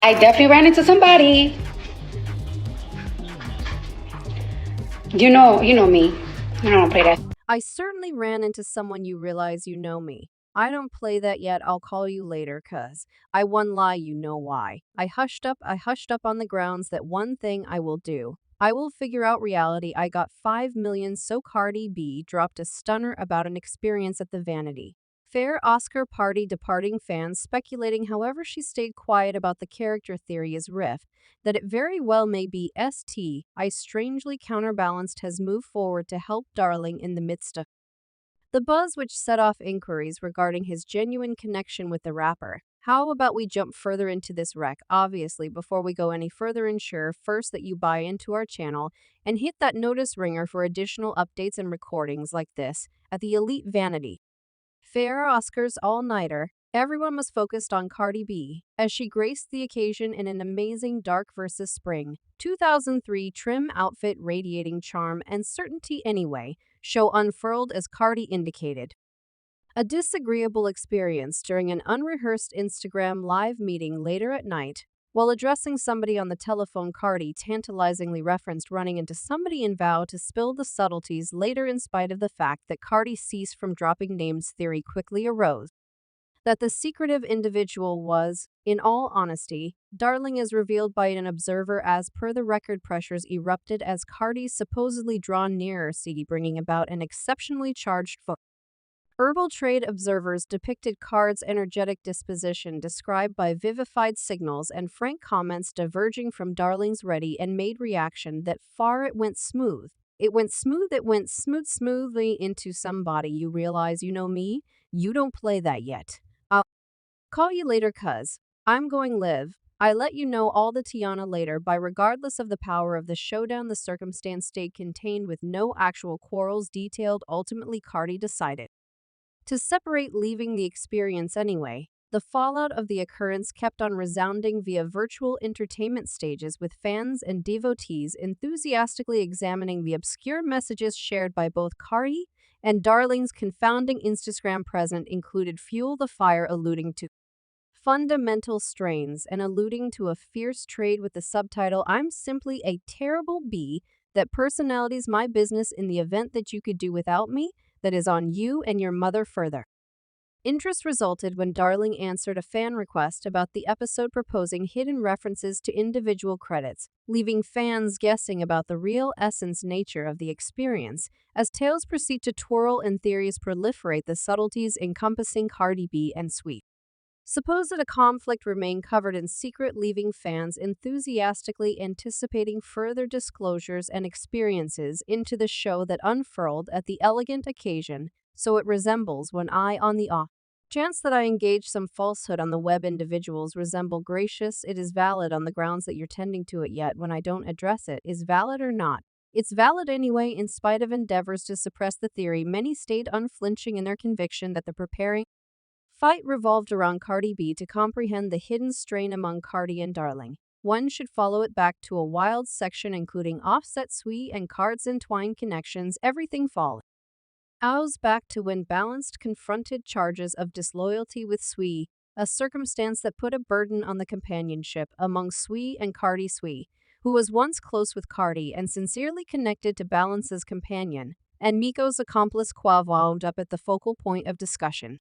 I definitely ran into somebody. You know me. I don't play that. I certainly ran into someone you realize you know me. I don't play that yet, I'll call you later, cuz I one lie, you know why. I hushed up on the grounds that one thing I will do. I will figure out reality. I got 5 million, so Cardi B dropped a stunner about an experience at the Vanity Fair Oscar party, departing fans speculating. However, she stayed quiet about the character theory is riff that it very well may be I strangely counterbalanced has moved forward to help Darling in the midst of the buzz, which set off inquiries regarding his genuine connection with the rapper. How about we jump further into this wreck? Obviously, before we go any further, ensure first that you buy into our channel and hit that notice ringer for additional updates and recordings like this at the Elite Vanity Fair Oscars all-nighter. Everyone was focused on Cardi B as she graced the occasion in an amazing dark versus spring 2003 trim outfit radiating charm and certainty anyway, show unfurled as Cardi indicated. A disagreeable experience during an unrehearsed Instagram live meeting later at night. While addressing somebody on the telephone, Cardi tantalizingly referenced running into somebody in vow to spill the subtleties later, in spite of the fact that Cardi ceased from dropping names. Theory quickly arose that the secretive individual was, in all honesty, Darling, as revealed by an observer. As per the record, pressures erupted as Cardi supposedly drawn nearer Saweetie, bringing about an exceptionally charged vote. Herbal trade observers depicted Card's energetic disposition, described by vivified signals and frank comments diverging from Darling's ready and made reaction that far it went smooth. It went smoothly into somebody you realize you know me. You don't play that yet. I'll call you later, cuz I'm going live. I let you know all the Tiana later. By regardless of the power of the showdown, the circumstance stayed contained with no actual quarrels detailed. Ultimately, Cardi decided to separate, leaving the experience anyway. The fallout of the occurrence kept on resounding via virtual entertainment stages, with fans and devotees enthusiastically examining the obscure messages shared by both Cardi and Darling's confounding Instagram. Present included fuel the fire, alluding to fundamental strains and alluding to a fierce trade, with the subtitle I'm simply a terrible bee that personalities my business in the event that you could do without me, that is on you and your mother. Further interest resulted when Darling answered a fan request about the episode, proposing hidden references to individual credits, leaving fans guessing about the real essence nature of the experience. As tales proceed to twirl and theories proliferate, the subtleties encompassing Cardi B and Sweet suppose that a conflict remained covered in secret, leaving fans enthusiastically anticipating further disclosures and experiences into the show that unfurled at the elegant occasion. So it resembles when I, on the off chance that I engage some falsehood on the web, individuals resemble gracious. It is valid on the grounds that you're tending to it, yet when I don't address it, is valid or not. It's valid anyway. In spite of endeavors to suppress the theory, many stayed unflinching in their conviction that the preparing fight revolved around Cardi B. To comprehend the hidden strain among Cardi and Darling, one should follow it back to a wild section including Offset, Sweet, and Card's entwined connections. Everything falling ows back to when Balanced confronted charges of disloyalty with Sweet, a circumstance that put a burden on the companionship among Sweet and Cardi. Sweet, who was once close with Cardi and sincerely connected to Balance's companion, and Miko's accomplice Quavo, wound up at the focal point of discussion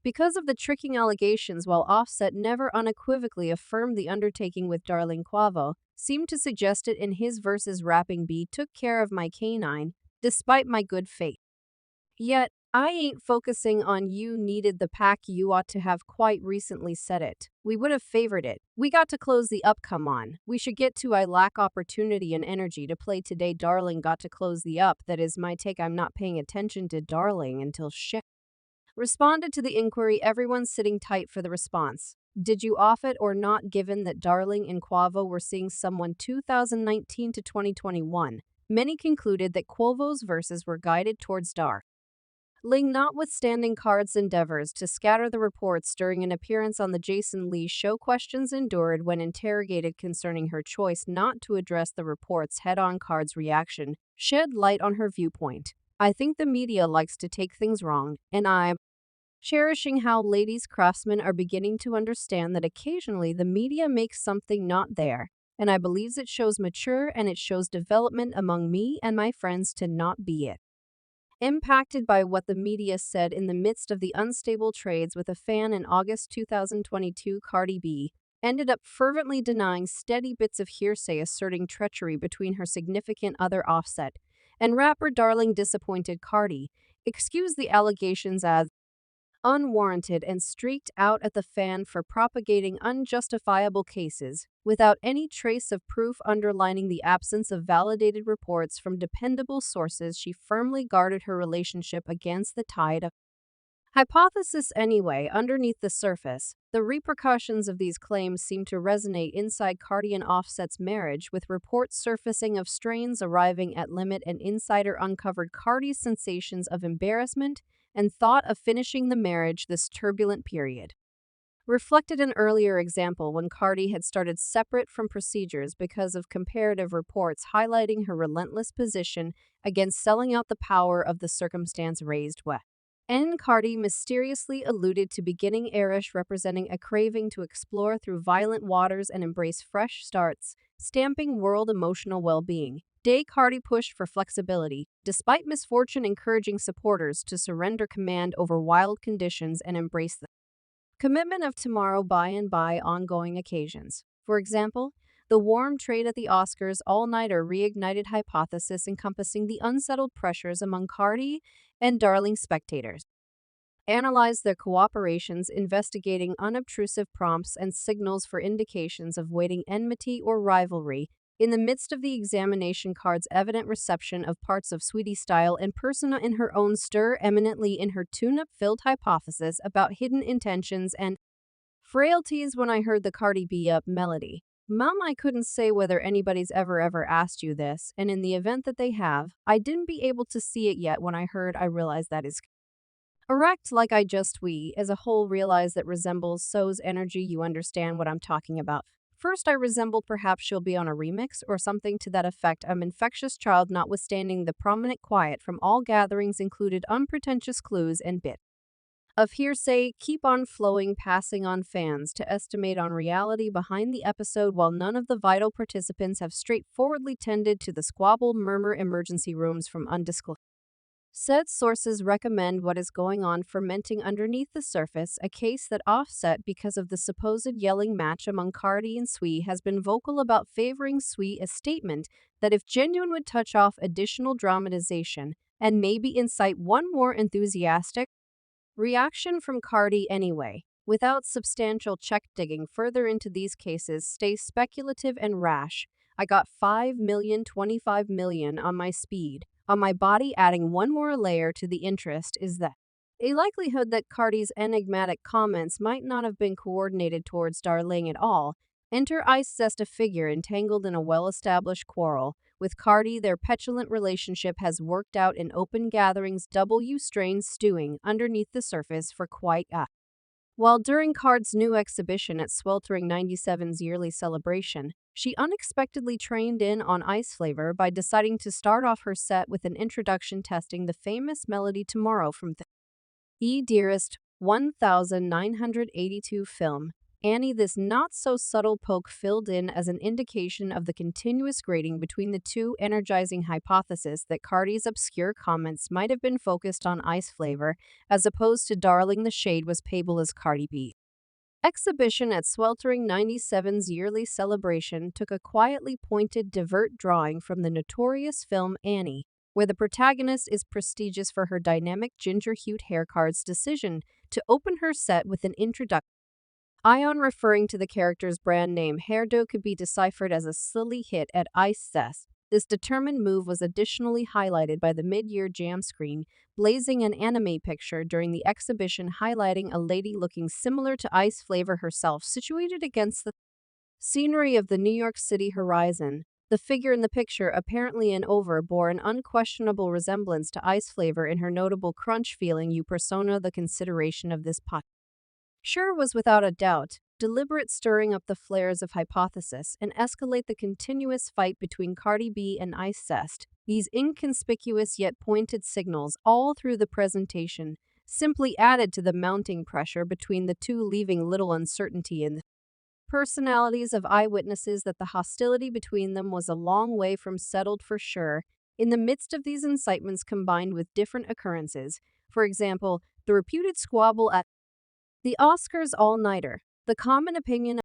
because of the tricking allegations. While Offset never unequivocally affirmed the undertaking with Darling, Quavo seemed to suggest it in his verses, rapping B took care of my canine, despite my good faith. Yet, I ain't focusing on you, needed the pack, you ought to have quite recently said it. We would have favored it. We got to close the up, come on. We should get to I lack opportunity and energy to play today. Darling got to close the up, that is my take. I'm not paying attention to Darling until shit responded to the inquiry, everyone sitting tight for the response. Did you off it or not, given that Darling and Quavo were seeing someone 2019 to 2021? Many concluded that Quavo's verses were guided towards Darling, notwithstanding Card's endeavors to scatter the reports during an appearance on the Jason Lee show. Questions endured when interrogated concerning her choice not to address the reports head-on. Card's reaction shed light on her viewpoint. I think the media likes to take things wrong, and I'm cherishing how ladies craftsmen are beginning to understand that occasionally the media makes something not there, and I believes it shows mature and it shows development among me and my friends to not be it. Impacted by what the media said in the midst of the unstable trades with a fan in August 2022, Cardi B ended up fervently denying steady bits of hearsay asserting treachery between her significant other Offset and rapper darling disappointed Cardi, excused the allegations as unwarranted and streaked out at the fan for propagating unjustifiable cases, without any trace of proof underlining the absence of validated reports from dependable sources. She firmly guarded her relationship against the tide of hypothesis anyway. Underneath the surface, the repercussions of these claims seem to resonate inside Cardi and Offset's marriage, with reports surfacing of strains arriving at limit and insider uncovered Cardi's sensations of embarrassment and thought of finishing the marriage this turbulent period. Reflected an earlier example when Cardi had started separate from procedures because of comparative reports highlighting her relentless position against selling out the power of the circumstance raised wet. N. Cardi mysteriously alluded to beginning Arish representing a craving to explore through violent waters and embrace fresh starts, stamping world emotional well-being. Day Cardi pushed for flexibility, despite misfortune encouraging supporters to surrender command over wild conditions and embrace the commitment of tomorrow by ongoing occasions. For example, the warm trade at the Oscars all-nighter reignited hypothesis encompassing the unsettled pressures among Cardi and darling spectators. Analyzed their cooperations, investigating unobtrusive prompts and signals for indications of waiting enmity or rivalry. In the midst of the examination, Card's evident reception of parts of Saweetie style and persona in her own stir eminently in her tune-up-filled hypothesis about hidden intentions and frailties. When I heard the Cardi B up melody, Mom, I couldn't say whether anybody's ever asked you this, and in the event that they have, I didn't be able to see it yet. When I heard, I realized that is correct. Like I just we, as a whole, realize that resembles so's energy. You understand what I'm talking about. First, I resemble perhaps she'll be on a remix or something to that effect. I'm infectious child notwithstanding the prominent quiet from all gatherings included unpretentious clues and bit of hearsay keep on flowing, passing on fans to estimate on reality behind the episode, while none of the vital participants have straightforwardly tended to the squabble murmur emergency rooms from undisclosed. Said sources recommend what is going on fermenting underneath the surface, a case that Offset, because of the supposed yelling match among Cardi and Swee, has been vocal about favoring Swee, a statement that if genuine would touch off additional dramatization and maybe incite one more enthusiastic reaction from Cardi anyway. Without substantial check digging further into these cases stays speculative and rash. I got 5 million, 25 million on my speed. On my body, adding one more layer to the interest is that a likelihood that Cardi's enigmatic comments might not have been coordinated towards Darling at all. Enter Ice Zest, a figure entangled in a well-established quarrel. With Cardi, their petulant relationship has worked out in open gatherings, W strains stewing underneath the surface for quite a while. During Card's new exhibition at Sweltering 97's yearly celebration, she unexpectedly trained in on ice flavor by deciding to start off her set with an introduction testing the famous melody Tomorrow from the Dearest 1982 film. Annie, this not-so-subtle poke filled in as an indication of the continuous grading between the two, energizing hypothesis that Cardi's obscure comments might have been focused on ice flavor, as opposed to Darling. The shade was payable as Cardi B. Exhibition at Sweltering 97's yearly celebration took a quietly pointed divert drawing from the notorious film Annie, where the protagonist is prestigious for her dynamic ginger-hued hair. Card's decision to open her set with an introduction Ion, referring to the character's brand name hairdo, could be deciphered as a silly hit at Ice Zest. This determined move was additionally highlighted by the mid-year jam screen, blazing an anime picture during the exhibition highlighting a lady looking similar to Ice Flavor herself situated against the scenery of the New York City horizon. The figure in the picture, apparently an over, bore an unquestionable resemblance to Ice Flavor in her notable crunch feeling. You persona. The consideration of this pot sure was without a doubt deliberate, stirring up the flares of hypothesis and escalate the continuous fight between Cardi B and Ice Zest. These inconspicuous yet pointed signals all through the presentation simply added to the mounting pressure between the two, leaving little uncertainty in the personalities of eyewitnesses that the hostility between them was a long way from settled for sure. In the midst of these incitements combined with different occurrences, for example, the reputed squabble at the Oscars all-nighter, the common opinion